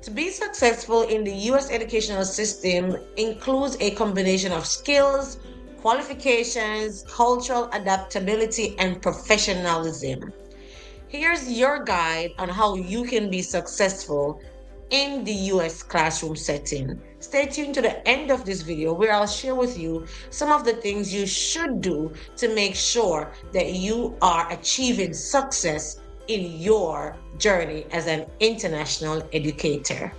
To be successful in the U.S. educational system includes a combination of skills, qualifications, cultural adaptability, and professionalism. Here's your guide on how you can be successful in the US classroom setting. Stay tuned to the end of this video where I'll share with you some of the things you should do to make sure that you are achieving success in your journey as an international educator.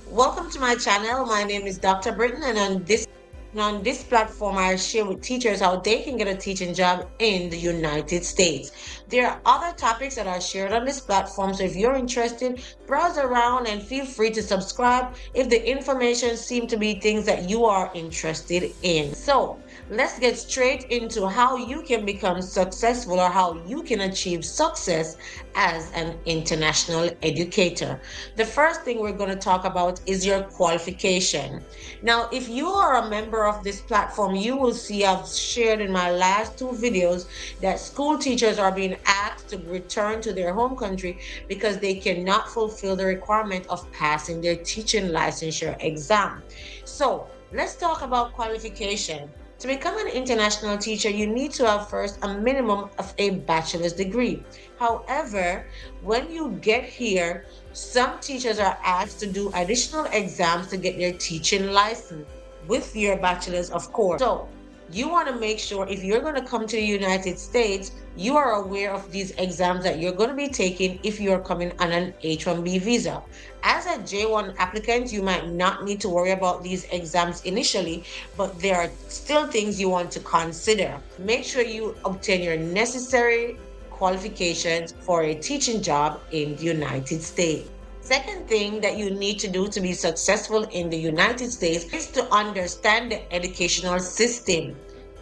Welcome to my channel. My name is Dr. Britton, and on this platform, I share with teachers how they can get a teaching job in the United States. There are other topics that are shared on this platform, so if you're interested, browse around and feel free to subscribe if the information seems to be things that you are interested in. So let's get straight into how you can become successful or how you can achieve success as an international educator. The first thing we're going to talk about is your qualification. Now, if you are a member of this platform, you will see I've shared in my last two videos that school teachers are being asked to return to their home country because they cannot fulfill the requirement of passing their teaching licensure exam. So let's talk about qualification. To become an international teacher, you need to have first a minimum of a bachelor's degree. However, when you get here, some teachers are asked to do additional exams to get their teaching license with your bachelor's, of course. So you want to make sure if you're going to come to the United States, you are aware of these exams that you're going to be taking if you're coming on an H-1B visa. As a J-1 applicant, you might not need to worry about these exams initially, but there are still things you want to consider. Make sure you obtain your necessary qualifications for a teaching job in the United States. Second thing that you need to do to be successful in the United States is to understand the educational system.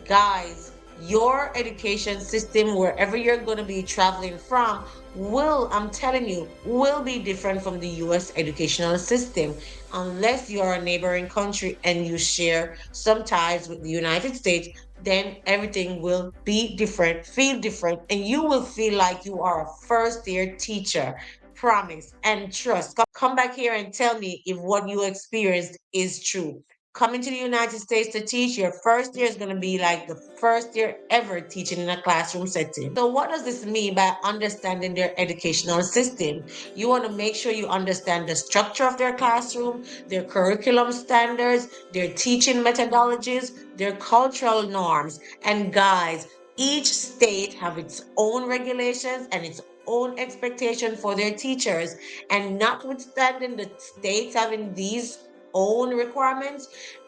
Guys, your education system, wherever you're going to be traveling from, I'm telling you, will be different from the US educational system unless you're a neighboring country and you share some ties with the United States. Then everything will be different, feel different, and you will feel like you are a first year teacher. Promise and trust. Come back here and tell me if what you experienced is true. Coming to the United States to teach, your first year is going to be like the first year ever teaching in a classroom setting. So what does this mean by understanding their educational system? You want to make sure you understand the structure of their classroom, their curriculum standards, their teaching methodologies, their cultural norms. And guys, each state have its own regulations and its own expectation for their teachers. And notwithstanding the states having these own requirements,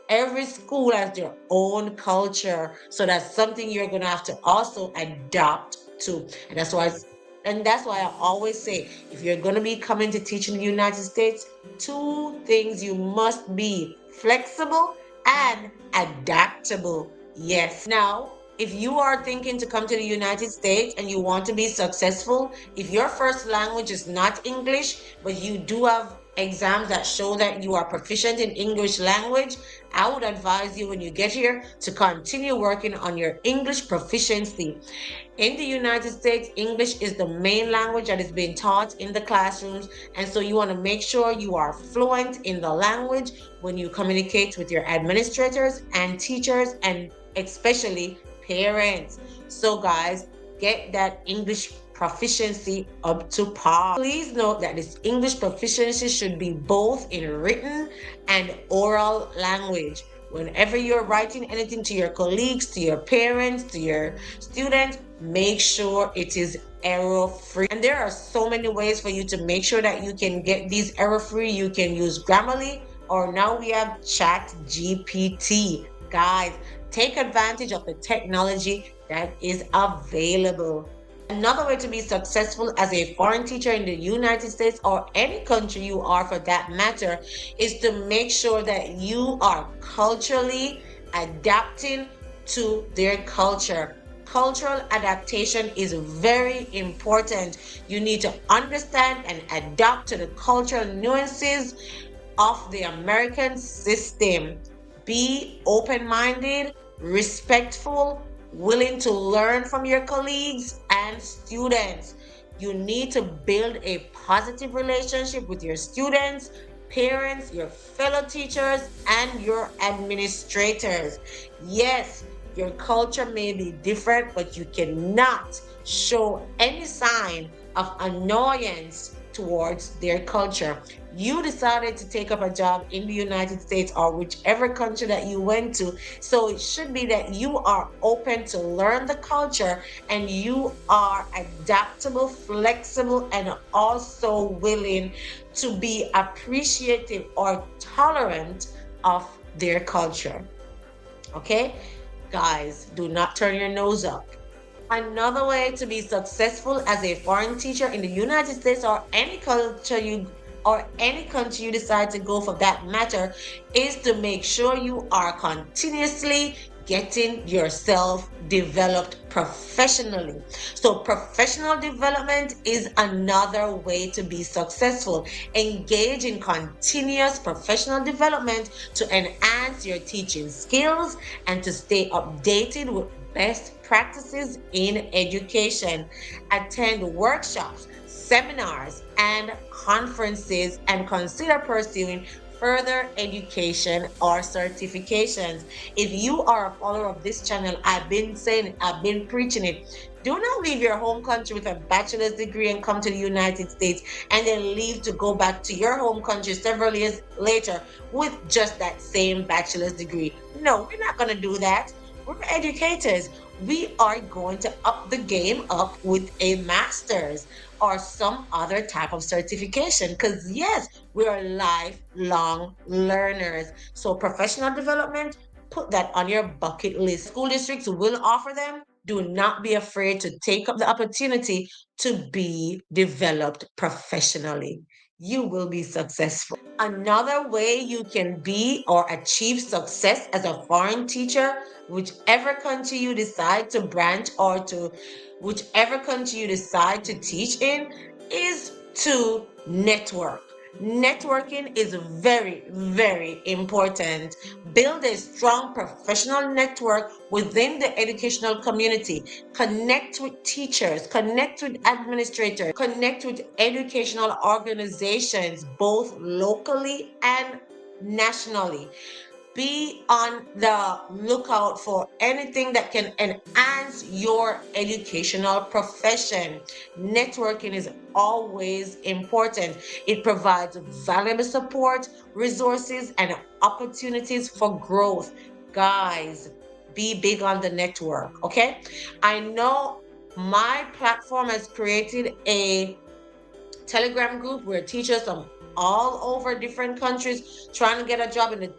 every school has their own culture. So that's something you're going to have to also adapt to. And that's why I always say, if you're going to be coming to teach in the United States, two things you must be: flexible and adaptable. Yes. Now, if you are thinking to come to the United States and you want to be successful, if your first language is not English, but you do have exams that show that you are proficient in English language, I would advise you when you get here to continue working on your English proficiency. In the United States, English is the main language that is being taught in the classrooms, and so you want to make sure you are fluent in the language when you communicate with your administrators and teachers, and especially parents. So guys, get that English proficiency up to par. Please note that this English proficiency should be both in written and oral language. Whenever you're writing anything to your colleagues, to your parents, to your students, make sure it is error-free. And there are so many ways for you to make sure that you can get these error-free. You can use Grammarly, or now we have Chat GPT. Guys, take advantage of the technology that is available. Another way to be successful as a foreign teacher in the United States, or any country you are for that matter, is to make sure that you are culturally adapting to their culture. Cultural adaptation is very important. You need to understand and adapt to the cultural nuances of the American system. Be open-minded, respectful, willing to learn from your colleagues and students. You need to build a positive relationship with your students, parents, your fellow teachers, and your administrators. Yes, your culture may be different, but you cannot show any sign of annoyance towards their culture. You decided to take up a job in the United States or whichever country that you went to. So it should be that you are open to learn the culture and you are adaptable, flexible, and also willing to be appreciative or tolerant of their culture. Okay? Guys, do not turn your nose up. Another way to be successful as a foreign teacher in the United States or any country you decide to go for that matter is to make sure you are continuously getting yourself developed professionally. So professional development is another way to be successful. Engage in continuous professional development to enhance your teaching skills and to stay updated with best practices in education. Attend workshops, seminars, and conferences, and consider pursuing further education or certifications. If you are a follower of this channel, I've been saying it, I've been preaching it. Do not leave your home country with a bachelor's degree and come to the United States and then leave to go back to your home country several years later with just that same bachelor's degree. No, we're not going to do that. We're educators. We are going to up the game up with a master's or some other type of certification because, yes, we are lifelong learners. So, professional development, put that on your bucket list. School districts will offer them. Do not be afraid to take up the opportunity to be developed professionally. You will be successful. Another way you can be or achieve success as a foreign teacher, whichever country you decide to branch or to whichever country you decide to teach in, is to network. Networking is very, very important. Build a strong professional network within the educational community. Connect with teachers, connect with administrators, connect with educational organizations, both locally and nationally. Be on the lookout for anything that can enhance your educational profession. Networking is always important. It provides valuable support, resources, and opportunities for growth. Guys, be big on the network, okay? I know my platform has created a Telegram group where teachers from all over different countries trying to get a job in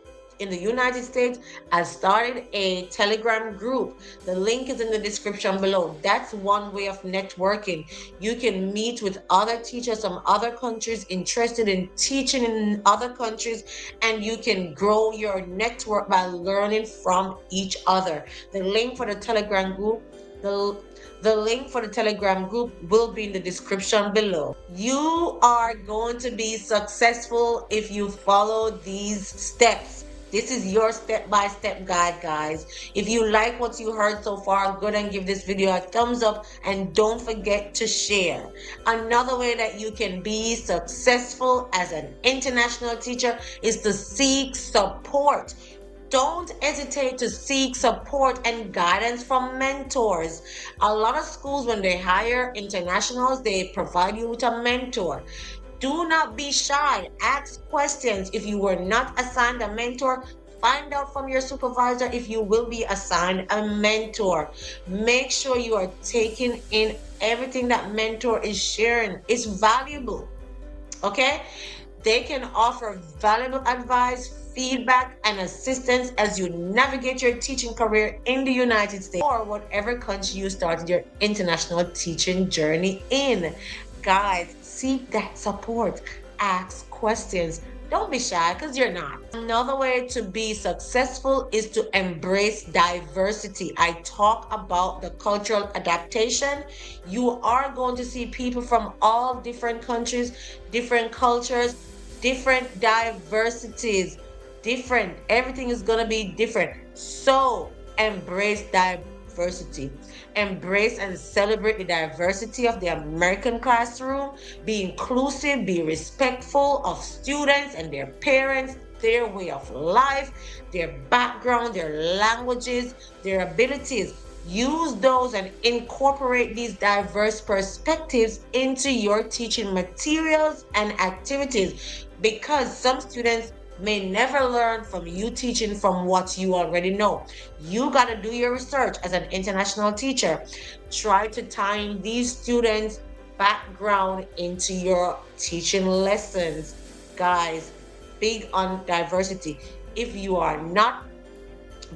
the United States. I started a Telegram group. The link is in the description below. That's one way of networking. You can meet with other teachers from other countries interested in teaching in other countries, and you can grow your network by learning from each other. The link for the Telegram group, the link for the Telegram group will be in the description below. You are going to be successful if you follow these steps. This is your step-by-step guide, guys. If you like what you heard so far, go ahead and give this video a thumbs up and don't forget to share. Another way that you can be successful as an international teacher is to seek support. Don't hesitate to seek support and guidance from mentors. A lot of schools, when they hire internationals, they provide you with a mentor. Do not be shy. Ask questions. If you were not assigned a mentor, find out from your supervisor if you will be assigned a mentor. Make sure you are taking in everything that mentor is sharing. It's valuable. Okay? They can offer valuable advice, feedback, and assistance as you navigate your teaching career in the United States or whatever country you started your international teaching journey in. Guys, seek that support. Ask questions. Don't be shy because you're not. Another way to be successful is to embrace diversity. I talk about the cultural adaptation. You are going to see people from all different countries, different cultures, different diversities, different. Everything is going to be different. So embrace diversity. Embrace and celebrate the diversity of the American classroom. Be inclusive, be respectful of students and their parents, their way of life, their background, their languages, their abilities. Use those and incorporate these diverse perspectives into your teaching materials and activities, because some students may never learn from you teaching from what you already know. You got to do your research as an international teacher. Try to tie in these students' background into your teaching lessons. Guys, big on diversity. If you are not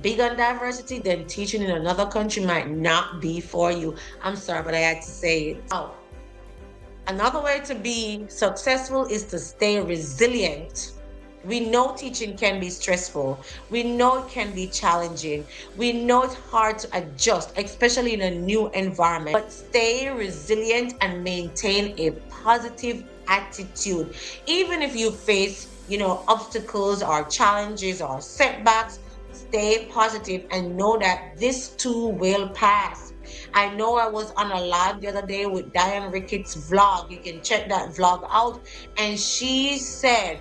big on diversity, then teaching in another country might not be for you. I'm sorry, but I had to say it. Oh, another way to be successful is to stay resilient. We know teaching can be stressful. We know it can be challenging. We know it's hard to adjust, especially in a new environment. But stay resilient and maintain a positive attitude. Even if you face, obstacles or challenges or setbacks, stay positive and know that this too will pass. I know I was on a live the other day with Diane Ricketts' vlog. You can check that vlog out. And she said,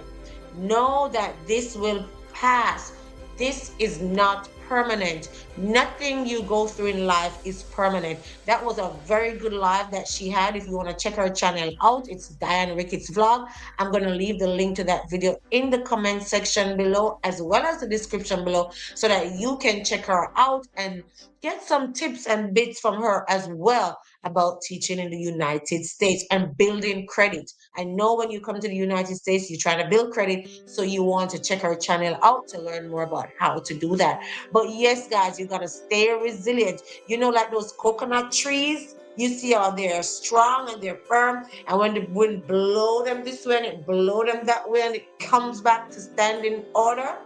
know that this will pass. This is not permanent. Nothing you go through in life is permanent. That was a very good live that she had. If you want to check her channel out, it's Diane Ricketts vlog. I'm going to leave the link to that video in the comment section below, as well as the description below, so that you can check her out and get some tips and bits from her as well about teaching in the United States and building credit. I know when you come to the United States, you're trying to build credit, so you want to check her channel out to learn more about how to do that. But yes, guys, you got to stay resilient. Like those coconut trees, you see how they're strong and they're firm, and when the wind blow them this way and it blow them that way and it comes back to standing order,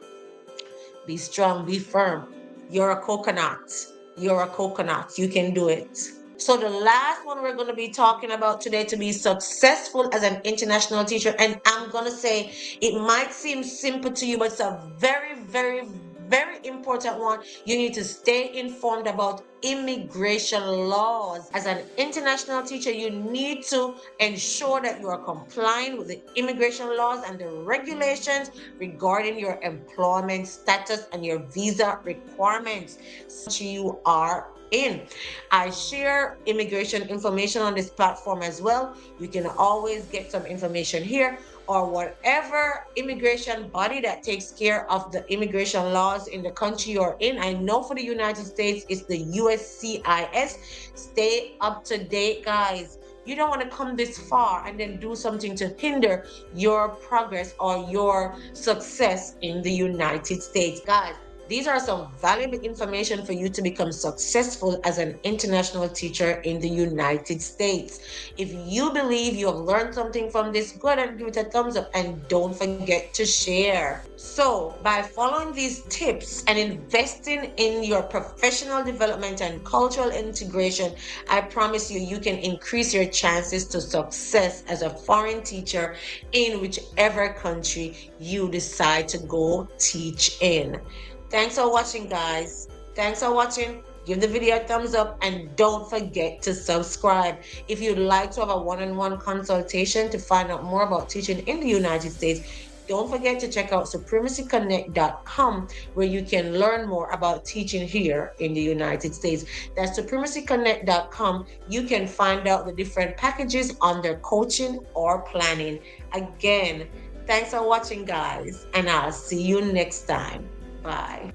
be strong, be firm. You're a coconut. You're a coconut. You can do it. So the last one we're going to be talking about today to be successful as an international teacher, and I'm going to say it might seem simple to you, but it's a very, very, very important one. You need to stay informed about immigration laws. As an international teacher, you need to ensure that you are complying with the immigration laws and the regulations regarding your employment status and your visa requirements you are in. I share immigration information on this platform as well. You can always get some information here, or whatever immigration body that takes care of the immigration laws in the country you're in. I know for the United States, it's the USCIS. Stay up to date, guys. You don't want to come this far and then do something to hinder your progress or your success in the United States. Guys, these are some valuable information for you to become successful as an international teacher in the United States. If you believe you have learned something from this, go ahead and give it a thumbs up and don't forget to share. So, by following these tips and investing in your professional development and cultural integration, I promise you can increase your chances to success as a foreign teacher in whichever country you decide to go teach in. Thanks for watching, guys. Thanks for watching. Give the video a thumbs up and don't forget to subscribe. If you'd like to have a one-on-one consultation to find out more about teaching in the United States, don't forget to check out supremacyconnect.com, where you can learn more about teaching here in the United States. That's supremacyconnect.com. You can find out the different packages under coaching or planning. Again, thanks for watching, guys, and I'll see you next time. Bye.